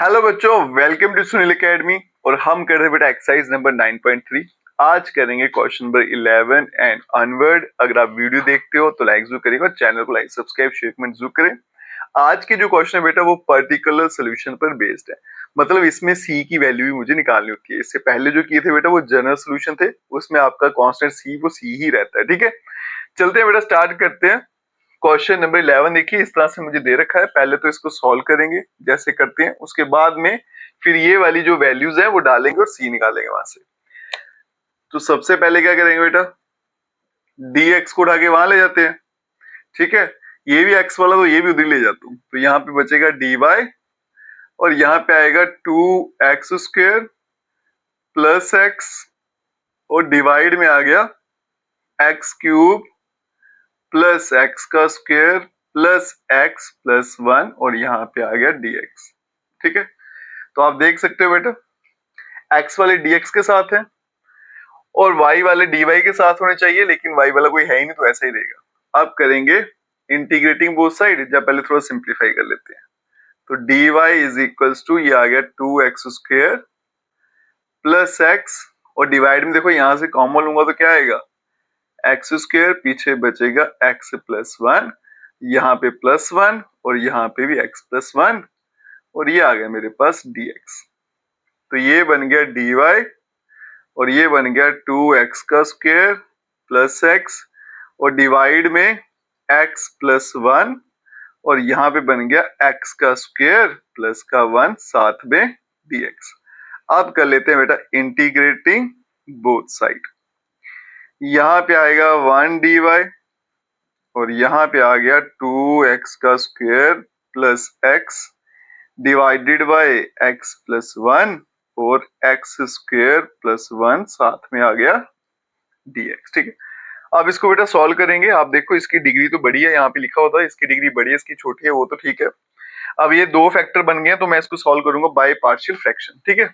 Hello बच्चों, welcome to Sunil academy. और हम कर रहे हैं बेटा एक्सरसाइज नंबर 9.3। आज करेंगे क्वेश्चन नंबर 11 एंड अनवर्ड। अगर आप वीडियो देखते हो तो लाइक जरूर करिएगा, चैनल को लाइक सब्सक्राइब शेयर कमेंट जरूर करें। आज के जो क्वेश्चन है बेटा वो पर्टिकुलर सोल्यूशन पर बेस्ड है, मतलब इसमें सी की वैल्यू भी मुझे निकालनी होती है। इससे पहले जो किए थे बेटा वो जनरल सोल्यूशन थे, उसमें आपका कांस्टेंट सी वो सी ही रहता है। ठीक है, चलते हैं बेटा, स्टार्ट करते हैं। क्वेश्चन नंबर 11 देखिए, इस तरह से मुझे दे रखा है। पहले तो इसको सॉल्व करेंगे जैसे करते हैं, उसके बाद में फिर ये वाली जो वैल्यूज है वो डालेंगे और सी निकालेंगे वहां से। तो सबसे पहले क्या करेंगे बेटा, dx को उठा के वहां ले जाते हैं। ठीक है, ये भी x वाला तो ये भी उधर ले जाता हूं, तो यहाँ पे बचेगा dy और यहाँ पे आएगा 2x² प्लस x और डिवाइड में आ गया x³ प्लस x का स्क्वायर प्लस x प्लस 1 और यहाँ पे आ गया dx। ठीक है, तो आप देख सकते हो बेटा x वाले dx के साथ है और y वाले dy के साथ होने चाहिए, लेकिन y वाला कोई है ही नहीं तो ऐसा ही रहेगा। अब करेंगे इंटीग्रेटिंग बोथ साइड, जब पहले थोड़ा सिंप्लीफाई कर लेते हैं। तो dy इज इक्वल्स टू ये आ गया 2x² प्लस x और डिवाइड में देखो यहां से कॉमन लूंगा तो क्या आएगा x², पीछे बचेगा x प्लस 1, यहाँ पे प्लस 1 और यहाँ पे भी x प्लस 1 और ये आ गया मेरे पास dx। तो ये बन गया dy और ये बन गया 2x का स्क्वायर प्लस x और डिवाइड में x प्लस 1 और यहाँ पे बन गया x का स्क्वायर प्लस का 1 साथ में dx। अब कर लेते हैं बेटा इंटीग्रेटिंग बोथ साइड। यहाँ पे आएगा 1 dy और यहाँ पे आ गया 2x का square plus x divided by x plus 1 और x² प्लस 1 साथ में आ गया dx। ठीक है, अब इसको बेटा सॉल्व करेंगे। आप देखो इसकी डिग्री तो बड़ी है, यहाँ पे लिखा होता है इसकी डिग्री बड़ी है इसकी छोटी है, वो तो ठीक है। अब ये दो फैक्टर बन गए तो मैं इसको सॉल्व करूंगा बाय पार्शियल फ्रैक्शन। ठीक है,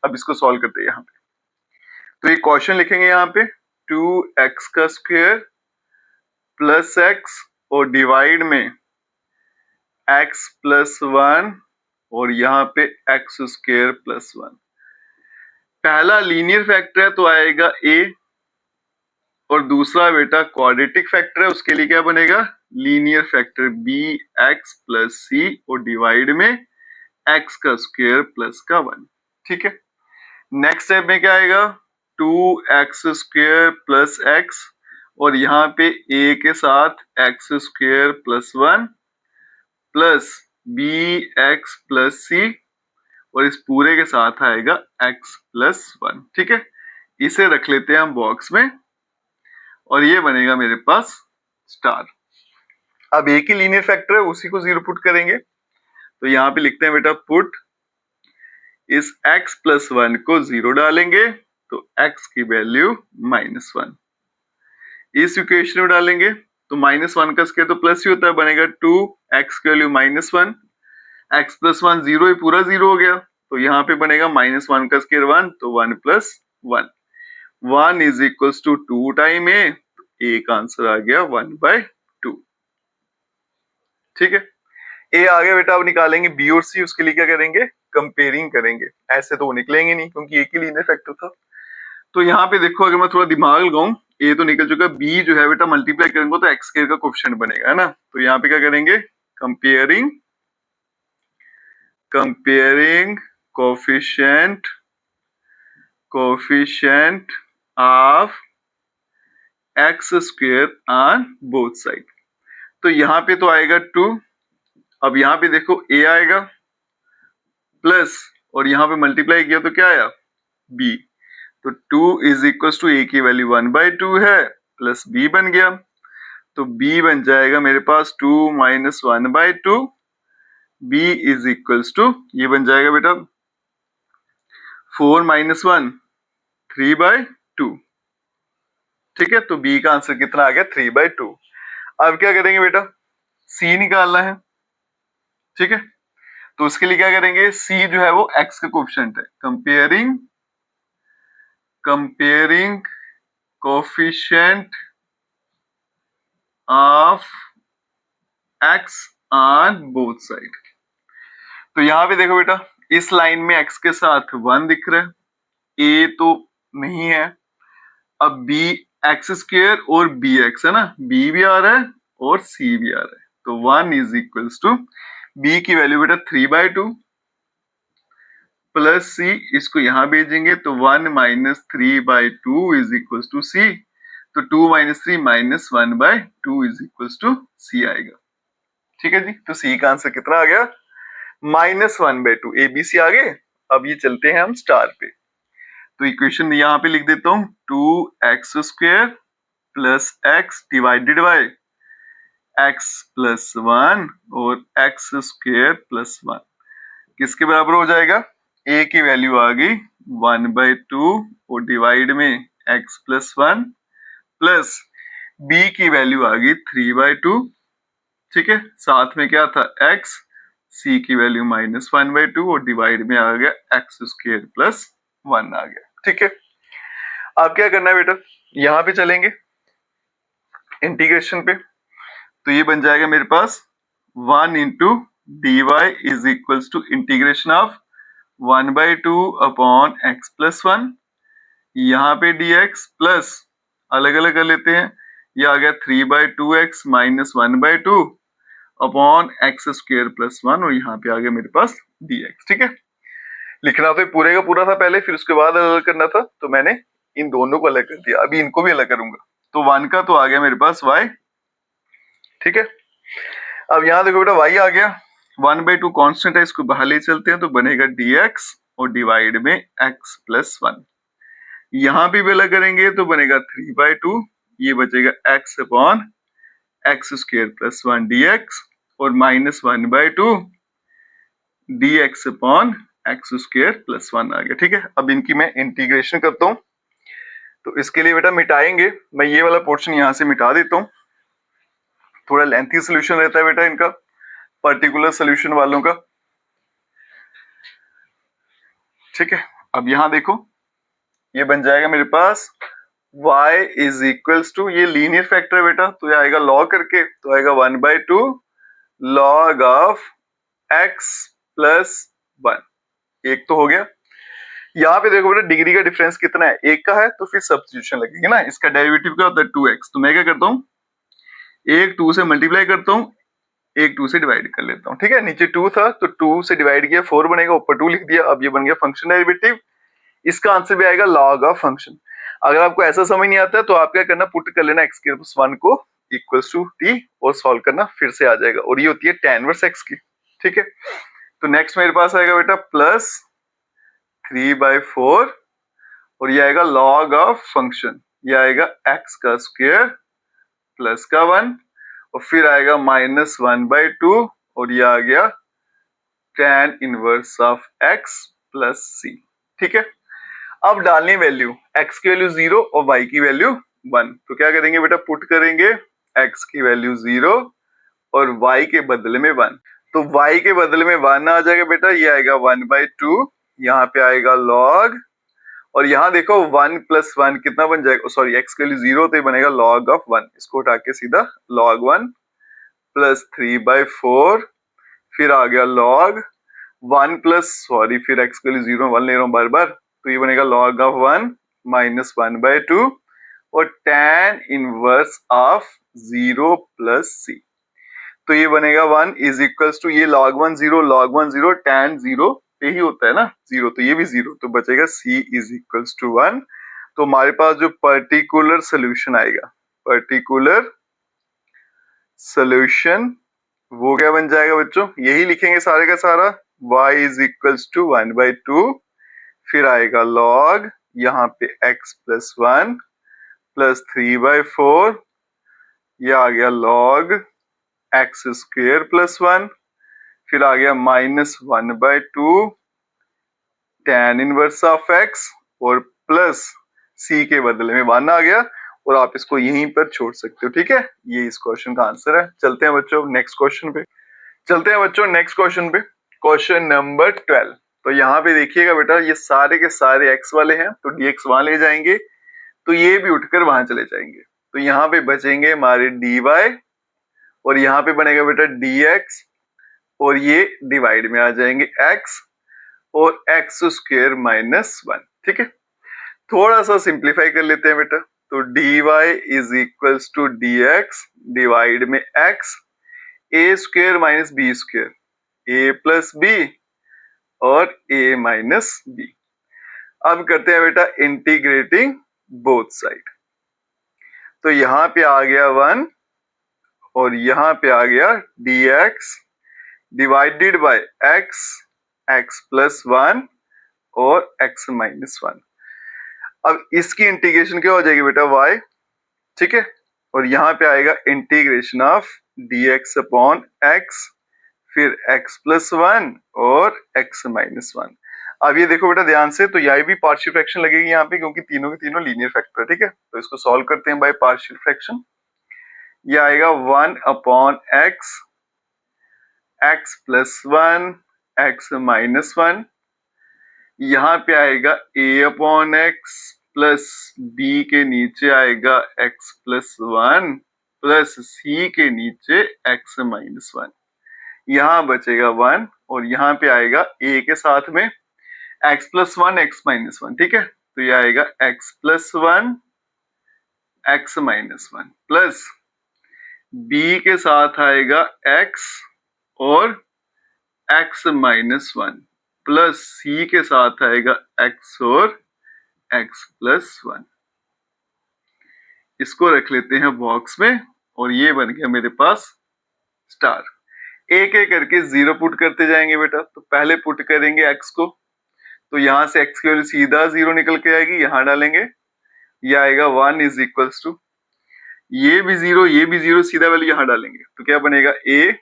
अब इसको सॉल्व करते हैं। यहाँ पे तो ये क्वेश्चन लिखेंगे यहाँ पे 2x का स्क्वायर प्लस x और डिवाइड में x प्लस 1 और यहाँ पे x² प्लस 1। पहला लीनियर फैक्टर है तो आएगा a और दूसरा बेटा क्वाड्रेटिक फैक्टर है, उसके लिए क्या बनेगा linear factor bx plus c और डिवाइड में x का स्क्वायर प्लस का 1। ठीक है, नेक्स्ट स्टेप में क्या आएगा 2x² प्लस x और यहाँ पे a के साथ x² plus 1 plus bx plus c और इस पूरे के साथ आएगा x प्लस 1। ठीक है, इसे रख लेते हैं हम बॉक्स में और ये बनेगा मेरे पास स्टार। अब एक ही लीनियर फैक्टर है उसी को जीरो पुट करेंगे, तो यहाँ पे लिखते हैं बेटा पुट इस x प्लस 1 को जीरो डालेंगे तो x की वैल्यू -1। इस इक्वेशन में डालेंगे तो -1 का स्क्वायर तो प्लस ही होता है, बनेगा 2x की वैल्यू -1, x प्लस 1 जीरो ही पूरा जीरो हो गया, तो यहाँ पे बनेगा -1 का स्क्वायर 1 तो 1 plus 1, 1 is equals to 2 time a का आंसर आ गया 1/2। ठीक है, ए आ गया बेटा। अब निकालेंगे बी और सी, उसके लिए क्या करेंगे कंपेयरिंग करेंगे। ऐसे तो वो निकलेंगे नहीं क्योंकि एक ही लीनियर फैक्टर था। तो यहाँ पे देखो अगर मैं थोड़ा दिमाग लगाऊं, ए तो निकल चुका, बी जो है बेटा मल्टीप्लाई करेंगे तो x² का कोएफिशिएंट बनेगा, है ना। तो यहाँ पे क्या करेंगे comparing coefficient of x² on both side. तो यहाँ पे तो आएगा 2, अब यहाँ पे देखो a आएगा प्लस और यहाँ पे मल्टीप्लाई किया तो क्या आया b, तो 2 इज इक्वल टू a की वैल्यू 1/2 है प्लस b बन गया, तो b बन जाएगा मेरे पास 2 minus 1/2, b is equals to ये बन जाएगा बेटा 4 माइनस 1 3/2। ठीक है, तो b का आंसर कितना आ गया 3/2। अब क्या करेंगे बेटा c निकालना है। ठीक है, तो उसके लिए क्या करेंगे c जो है वो x का कोएफिशिएंट है, comparing coefficient of x on both side. तो यहाँ पे देखो बेटा इस लाइन में x के साथ 1 दिख रहा है, a तो नहीं है, अब b एक्स स्क्वायर और बी एक्स है ना, b भी आ रहा है और c भी आ रहा है, तो 1 इज इक्वल्स टू b की वैल्यू बेटा 3/2 प्लस c, इसको यहां भेजेंगे तो 1 minus 3/2 is equals to c, तो 2 minus 3 minus 1/2 is equals to c आएगा। ठीक है जी, तो c का आंसर कितना आ गया, -1/2। ABC आ गए। अब ये चलते हैं हम स्टार पे, तो इक्वेशन यहाँ पे लिख देता हूं 2x² plus x divided by x plus 1 और x² प्लस 1 किसके बराबर हो जाएगा, a की वैल्यू आ गई 1/2 और डिवाइड में x प्लस 1 प्लस b की वैल्यू आ गई 3/2। ठीक है, साथ में क्या था x, c की वैल्यू -1/2 और डिवाइड में आ गया x² प्लस 1 आ गया। ठीक है, अब क्या करना है बेटा, यहां पे चलेंगे इंटीग्रेशन पे, तो ये बन जाएगा मेरे पास 1 into d y is equals to integration of 1/2 upon x plus 1, यहाँ पे dx प्लस अलग अलग कर लेते हैं, ये आ गया 3/2x minus 1/2 upon x² plus 1 और यहाँ पे आ गया मेरे पास dx। ठीक है, लिखना तो पूरे का पूरा था पहले, फिर उसके बाद अलग करना था, तो मैंने इन दोनों को अलग कर दिया, अभी इनको भी अलग करूंगा। तो 1 का तो आ गया मेरे पास y। ठीक है, अब यहाँ देखो बेटा y आ गया, 1/2 कांस्टेंट है, इसको बाहर ले चलते हैं तो बनेगा dx और डिवाइड में x प्लस 1, यहाँ भी अलग करेंगे तो बनेगा 3/2, ये बचेगा x upon x² plus 1 dx और -1/2 dx अपॉन x² प्लस 1 आ गया। ठीक है, अब इनकी मैं इंटीग्रेशन करता हूं, तो इसके लिए बेटा मिटाएंगे, मैं ये वाला पोर्शन यहां से मिटा देता हूं, थोड़ा लेंथी सोल्यूशन रहता है बेटा इनका, पर्टिकुलर सोल्यूशन वालों का। ठीक है, अब यहां देखो ये बन जाएगा मेरे पास y इज इक्वल्स टू, ये लीनियर फैक्टर है बेटा, तो ये आएगा लॉग करके, तो आएगा 1/2 लॉग ऑफ x प्लस 1, एक तो हो गया। यहाँ पे देखो बेटा डिग्री का डिफरेंस कितना है, एक का है, तो फिर सब्स्टिट्यूशन लगेगी ना, इसका डेरिवेटिव क्या होता है 2x, तो मैं क्या करता हूँ एक 2 से मल्टीप्लाई करता हूँ, एक 2 से डिवाइड कर लेता हूँ। ठीक है, नीचे 2 था तो 2 से डिवाइड किया 4 बनेगा, ऊपर 2 लिख दिया, अब ये बन गया फंक्शन डेरिवेटिव, इसका आंसर भी आएगा लॉग ऑफ फंक्शन। अगर आपको ऐसा समझ नहीं आता है तो आप क्या करना, पुट कर लेना x² प्लस 1 को इक्वल्स टू t और सॉल्व करना, फिर से आ जाएगा, और ये होती है tan इनवर्स x की। ठीक है, तो नेक्स्ट मेरे पास आएगा बेटा प्लस 3/4 और ये आएगा लॉग ऑफ फंक्शन, ये आएगा x का स्क्वायर प्लस का 1 और फिर आएगा -1/2 और ये आ गया tan inverse of x plus c। ठीक है, अब डालनी वैल्यू, x की वैल्यू 0 और y की वैल्यू 1, तो क्या करेंगे बेटा, पुट करेंगे x की वैल्यू 0 और y के बदले में 1, तो y के बदले में 1 आ जाएगा बेटा, ये आएगा 1/2, यहाँ पे आएगा log, और यहाँ देखो 1 प्लस 1 कितना बन जाएगा, सॉरी x की वैल्यू 0 तो ये बनेगा log ऑफ 1, इसको उठा के सीधा log 1 प्लस 3/4, फिर आ गया log 1 प्लस, सॉरी फिर x की वैल्यू 0 1 ले रहा हूँ बार बार, तो ये बनेगा log ऑफ 1 माइनस 1/2 और tan inverse of 0 plus c, तो ये बनेगा 1 इज इक्वल्स टू, ये log 1 0 log 1 0 tan 0 पे ही होता है ना 0, तो ये भी 0, तो बचेगा c इज इक्वल्स टू 1। तो हमारे पास जो पर्टिकुलर सोल्यूशन आएगा, पर्टिकुलर सोल्यूशन वो क्या बन जाएगा बच्चों, यही लिखेंगे सारे का सारा, y इज इक्वल्स टू 1/2, फिर आएगा log यहाँ पे x प्लस 1 प्लस 3/4, ये आ गया log x² प्लस 1, फिर आ गया -1/2 tan इनवर्स ऑफ x और प्लस c के बदले में 1 आ गया, और आप इसको यहीं पर छोड़ सकते हो। ठीक है, ये इस क्वेश्चन का आंसर है। चलते हैं बच्चों नेक्स्ट क्वेश्चन पे, चलते हैं बच्चों नेक्स्ट क्वेश्चन पे, क्वेश्चन नंबर 12। तो यहाँ पे देखिएगा बेटा ये सारे के सारे x वाले हैं, तो dx वहां ले जाएंगे, तो ये भी उठकर वहां चले जाएंगे, तो यहाँ पे बचेंगे हमारे dy और यहाँ पे बनेगा बेटा dx और ये डिवाइड में आ जाएंगे x, और एक्स स्क्वायर माइनस 1। ठीक है, थोड़ा सा सिंप्लीफाई कर लेते हैं बेटा। तो dy is equals to dx divide में x, a square minus b square, a plus b और a माइनस बी। अब करते हैं बेटा इंटीग्रेटिंग बोथ साइड। तो यहां पे आ गया 1 और यहां पे आ गया dx divided by x, x plus 1 और x माइनस 1। अब इसकी इंटीग्रेशन क्या हो जाएगी बेटा y। ठीक है, और यहां पे आएगा integration of dx upon x, फिर x प्लस 1 और x माइनस 1। अब ये देखो बेटा ध्यान से, तो यह भी पार्शियल फ्रैक्शन लगेगी यहाँ पे, क्योंकि तीनों के तीनों लीनियर फैक्टर है। ठीक है, तो इसको सॉल्व करते हैं बाय पार्शियल फ्रैक्शन। ये आएगा 1 upon x, x plus 1, x minus 1। यहाँ पे आएगा a upon x plus b के नीचे आएगा x प्लस 1 प्लस c के नीचे x माइनस 1। यहाँ बचेगा 1 और यहाँ पे आएगा a के साथ में x प्लस 1 x माइनस 1। ठीक है, तो ये आएगा x plus 1 x minus 1 plus b के साथ आएगा x और x माइनस 1 प्लस c के साथ आएगा x और x प्लस 1। इसको रख लेते हैं बॉक्स में और ये बन गया मेरे पास स्टार। एक एक करके जीरो पुट करते जाएंगे बेटा। तो पहले पुट करेंगे x को, तो यहां से x की वैल्यू सीधा 0 निकल के आएगी, यहां डालेंगे, ये आएगा 1 इज इक्वल्स टू, ये भी 0 ये भी 0, सीधा वैल्यू यहां डालेंगे तो क्या बनेगा a,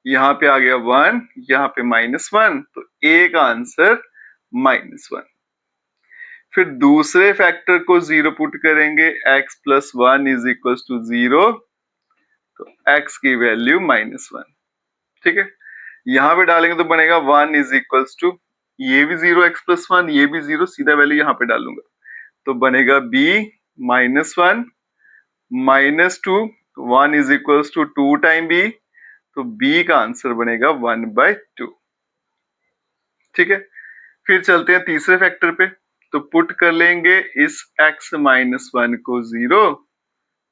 यहाँ पे आ गया 1, यहाँ पे माइनस 1, तो a का आंसर माइनस 1। फिर दूसरे फैक्टर को 0 पुट करेंगे, x plus 1 is equal to 0, तो x की वैल्यू माइनस 1। ठीक है, यहाँ पे डालेंगे तो बनेगा 1 इज इक्वल टू, ये भी 0 x प्लस 1, ये भी 0, सीधा वैल्यू यहाँ पे डालूंगा तो बनेगा b minus 1 minus 2, 1 is equal to 2 time b, तो b का आंसर बनेगा 1/2। ठीक है, फिर चलते हैं तीसरे फैक्टर पे। तो पुट कर लेंगे इस x माइनस 1 को 0,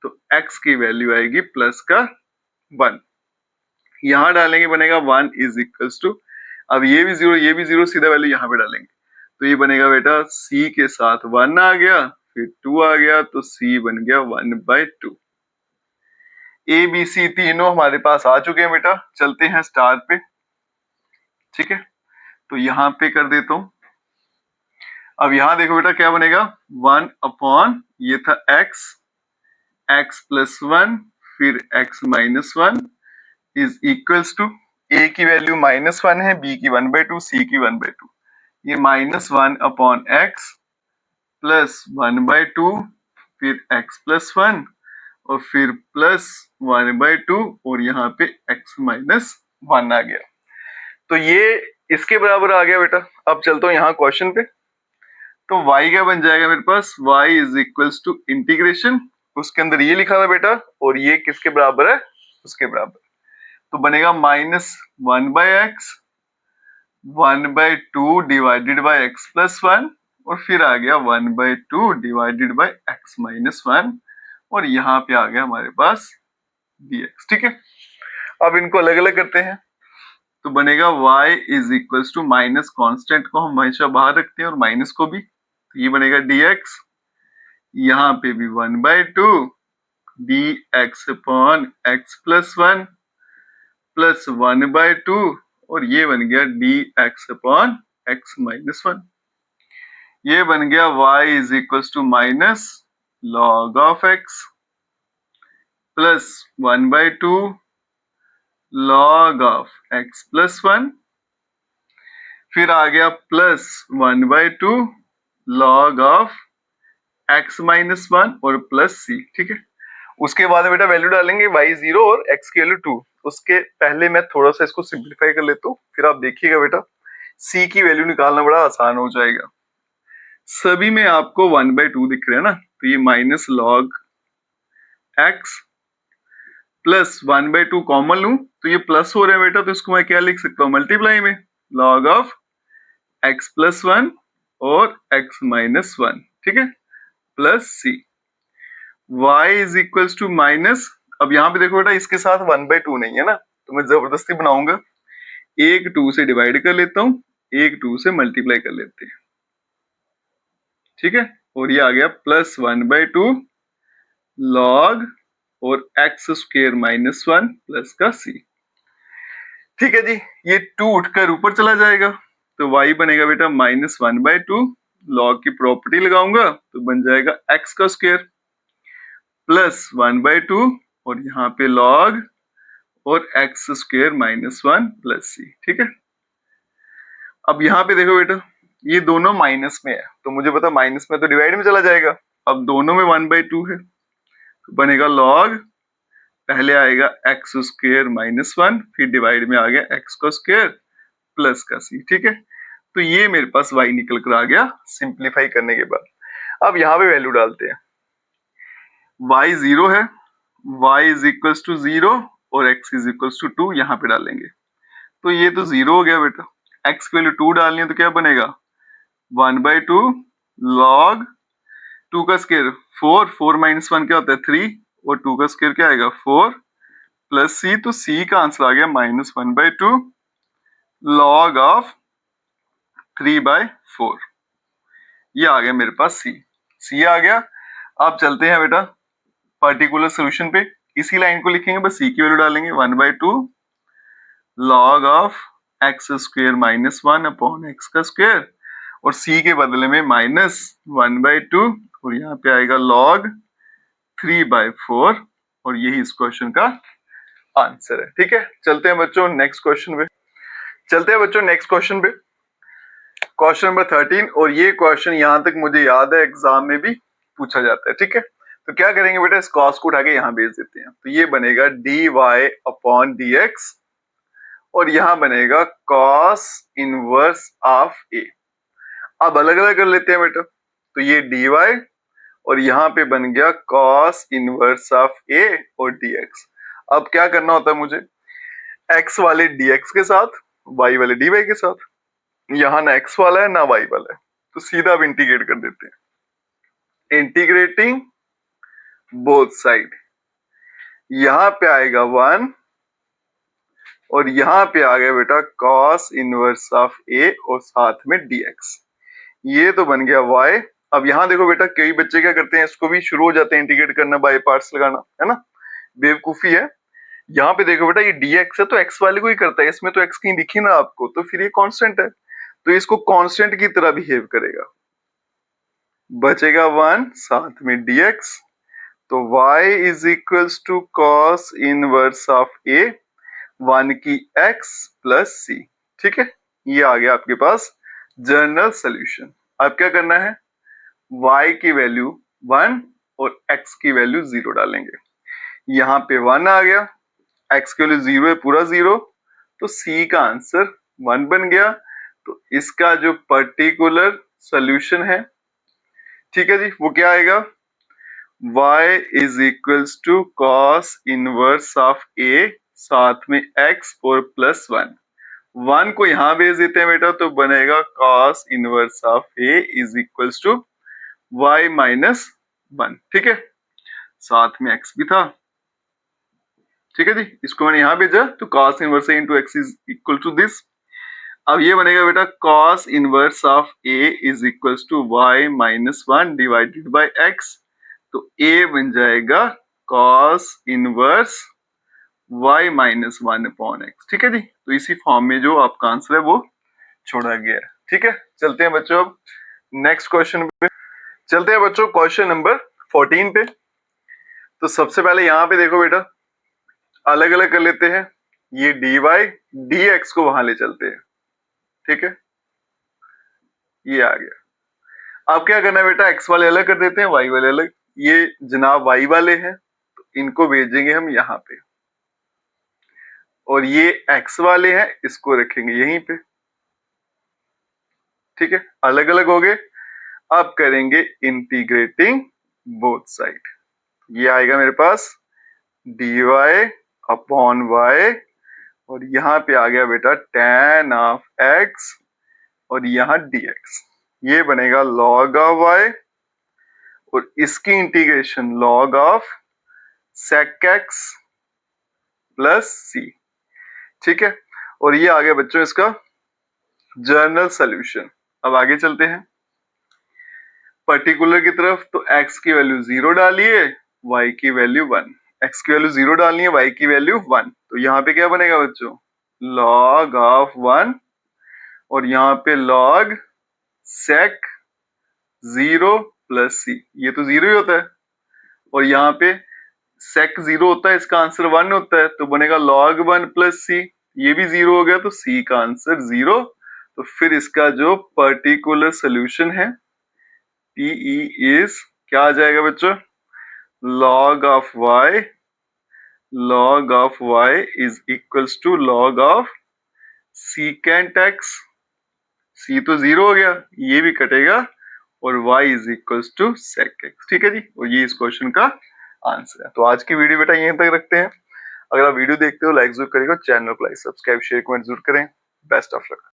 तो x की वैल्यू आएगी प्लस का 1, यहां डालेंगे बनेगा 1 इज इक्वल टू, अब ये भी 0 ये भी 0, सीधा वैल्यू यहाँ पे डालेंगे तो ये बनेगा बेटा c के साथ 1 आ गया, फिर 2 आ गया, तो c बन गया 1/2। ए बी सी तीनों हमारे पास आ चुके हैं बेटा। चलते हैं स्टार पे। ठीक है, तो यहाँ पे कर देता हूं। अब यहाँ देखो बेटा क्या बनेगा, 1 अपॉन ये था x, x प्लस 1 फिर x minus 1 is equals to, a की वैल्यू माइनस 1 है, b की 1/2, c की 1/2, ये माइनस 1 अपॉन x प्लस 1/2 फिर x प्लस 1 और फिर प्लस 1/2 और यहाँ पे x माइनस 1 आ गया। तो ये इसके बराबर आ गया बेटा। अब चलता हूँ यहाँ क्वेश्चन पे। तो y क्या बन जाएगा मेरे पास, y is equals to integration, उसके अंदर ये लिखा था बेटा और ये किसके बराबर है, उसके बराबर, तो बनेगा minus 1/x 1/2 divided by x plus 1 और फिर आ गया 1/2 डिवाइडेड बाय x माइनस 1 और यहाँ पे आ गया हमारे पास dx। ठीक है, अब इनको अलग अलग करते हैं तो बनेगा y is equal to, minus constant को हम हमेशा बाहर रखते हैं और माइनस को भी, तो ये बनेगा dx, यहाँ पे भी 1/2 dx upon x plus 1 plus 1/2 और ये बन गया dx अपॉन x माइनस 1। ये बन गया y is equal to minus log of x plus 1/2 log of x plus 1, फिर आ गया plus 1/2 log of x minus 1 और प्लस c। ठीक है, उसके बाद बेटा वैल्यू डालेंगे y 0 और x की वैल्यू 2। उसके पहले मैं थोड़ा सा इसको सिंप्लीफाई कर लेता हूँ, फिर आप देखिएगा बेटा c की वैल्यू निकालना बड़ा आसान हो जाएगा। सभी में आपको 1/2 दिख रहे हैं ना, तो ये minus log x plus 1/2 common लूं तो ये प्लस हो रहा है बेटा, तो इसको मैं क्या लिख सकता हूँ, मल्टीप्लाई में log ऑफ x प्लस 1 और x माइनस 1, ठीक है, plus c। y is equals to minus, अब यहाँ पे देखो बेटा इसके साथ 1/2 नहीं है ना, तो मैं जबरदस्ती बनाऊंगा, एक 2 से डिवाइड कर लेता हूं, एक 2 से मल्टीप्लाई कर लेते हैं, ठीक है, और ये आ गया प्लस 1/2 लॉग और x स्क्वायर माइनस 1 प्लस का c। ठीक है जी, ये 2 उठकर ऊपर चला जाएगा, तो y बनेगा बेटा माइनस 1/2, लॉग की प्रॉपर्टी लगाऊंगा तो बन जाएगा x का स्क्वायर प्लस 1/2 और यहाँ पे लॉग और x square minus 1 plus c, ठीक है। अब यहाँ पे देखो बेटा ये दोनों माइनस में है, तो मुझे पता माइनस में तो डिवाइड में चला जाएगा, अब दोनों में 1/2 है, तो बनेगा लॉग, पहले आएगा x स्क्वायर माइनस 1, फिर डिवाइड में आ गया x का स्क्वायर प्लस का c, ठीक है। तो ये मेरे पास y निकल कर आ गया सिंप्लीफाई करने के बाद। अब यहाँ पे वैल्यू डालते हैं, y 0 है, y इज इक्वल्स टू 0 और x इज इक्वल्स टू 2 यहाँ पे डालेंगे, तो ये तो 0 हो गया बेटा, x की वैल्यू 2 डालनी है तो क्या बनेगा 1/2 लॉग 2 का स्क्वायर 4 माइनस 1 क्या होता है 3 और 2 का स्क्वायर क्या आएगा 4 प्लस c, तो c का आंसर आ गया माइनस 1/2 लॉग ऑफ 3/4, ये आ गया मेरे पास c आ गया। अब चलते हैं बेटा पर्टिकुलर सोल्यूशन पे, इसी लाइन को लिखेंगे, बस c की वैल्यू डालेंगे 1/2 log of x square minus 1 upon x का स्क्वायर और c के बदले में माइनस 1/2 और यहाँ पे आएगा लॉग 3/4 और यही इस क्वेश्चन का आंसर है, ठीक है। चलते हैं बच्चों नेक्स्ट क्वेश्चन पे, क्वेश्चन नंबर 13, और ये क्वेश्चन यहाँ तक मुझे याद है एग्जाम में भी पूछा जाता है, ठीक है। तो क्या करेंगे बेटा, इस कॉस को उठा के यहाँ भेज देते हैं, तो ये बनेगा dy अपॉन dx और यहाँ बनेगा cos इनवर्स ऑफ a। अब अलग अलग कर लेते हैं बेटा, तो ये dy और यहाँ पे बन गया cos इनवर्स ऑफ a और dx। अब क्या करना होता है मुझे, x वाले dx के साथ y वाले dy के साथ, यहाँ ना x वाला है ना y वाला है, तो सीधा अब इंटीग्रेट कर देते हैं, इंटीग्रेटिंग बोथ साइड, यहाँ पे आएगा 1 और यहाँ पे आ गया बेटा cos इनवर्स ऑफ a और साथ में dx, ये तो बन गया y। अब यहाँ देखो बेटा कई बच्चे क्या करते हैं, इसको भी शुरू हो जाते हैं इंटीग्रेट करना, बाय पार्ट्स लगाना, है ना, बेवकूफी है। यहाँ पे देखो बेटा ये dx है तो x वाले को ही करता है, इसमें तो x कहीं दिखी ना आपको, तो फिर ये कांस्टेंट है, तो इसको कांस्टेंट की तरह बिहेव करेगा, बचेगा 1 साथ में dx, तो y is equals to cos inverse of a 1 की x प्लस c, ठीक है। ये आ गया आपके पास जनरल सॉल्यूशन। अब क्या करना है, y की वैल्यू 1 और x की वैल्यू 0 डालेंगे, यहाँ पे 1 आ गया, x की वैल्यू 0 है, पूरा 0, तो c का आंसर 1 बन गया। तो इसका जो पर्टिकुलर सॉल्यूशन है, ठीक है जी, वो क्या आएगा, y is equals to cos inverse of a साथ में x और प्लस 1 को यहां भेज देते हैं बेटा, तो बनेगा cos inverse of a is equals to y minus 1, ठीक है, साथ में x भी था, ठीक है जी, इसको मैंने यहां भेजा, तो cos inverse a into x is equal to this. अब ये बनेगा बेटा cos inverse of a is equals to y minus 1 divided by x, तो a बन जाएगा cos inverse y minus 1 upon x, ठीक है जी। तो इसी फॉर्म में जो आपका आंसर है वो छोड़ा गया है, ठीक है। चलते हैं बच्चों अब नेक्स्ट क्वेश्चन पे, चलते हैं बच्चों क्वेश्चन नंबर 14 पे। तो सबसे पहले यहाँ पे देखो बेटा अलग अलग कर लेते हैं, ये dy dx को वहां ले चलते हैं, ठीक है, ये आ गया। अब क्या करना है बेटा, x वाले अलग कर देते हैं, y वाले अलग, ये जनाब y वाले हैं तो इनको भेजेंगे हम यहाँ पे, और ये x वाले हैं इसको रखेंगे यहीं पे, ठीक है, अलग अलग हो गए। अब करेंगे इंटीग्रेटिंग बोथ साइड, ये आएगा मेरे पास dy अपॉन y और यहाँ पे आ गया बेटा tan ऑफ x और यहाँ dx, ये बनेगा log ऑफ y और इसकी integration log of sec x plus c। ठीक है, और ये आ गया बच्चों इसका जनरल सॉल्यूशन। अब आगे चलते हैं पर्टिकुलर की तरफ। तो x की वैल्यू 0 डालिए, y की वैल्यू 1। x की वैल्यू 0 डालनी है, y की वैल्यू 1। तो यहाँ पे क्या बनेगा बच्चों, log ऑफ 1 और यहाँ पे log sec 0 प्लस c। ये तो 0 ही होता है और यहाँ पे sec 0 होता है, इसका आंसर 1 होता है, तो बनेगा log 1 प्लस c। ये भी 0 हो गया तो c का आंसर 0। तो फिर इसका जो पर्टिकुलर सोल्यूशन है PE इज क्या आ जाएगा बच्चों, log of y is equals to log of secant x। c तो 0 हो गया, ये भी कटेगा और y is equals to sec x। ठीक है जी, और ये इस क्वेश्चन का आंसर है। तो आज की वीडियो बेटा यहीं तक रखते हैं। अगर आप वीडियो देखते हो लाइक जरूर करिएगा, चैनल को लाइक सब्सक्राइब शेयर कमेंट जरूर करें। Best of luck.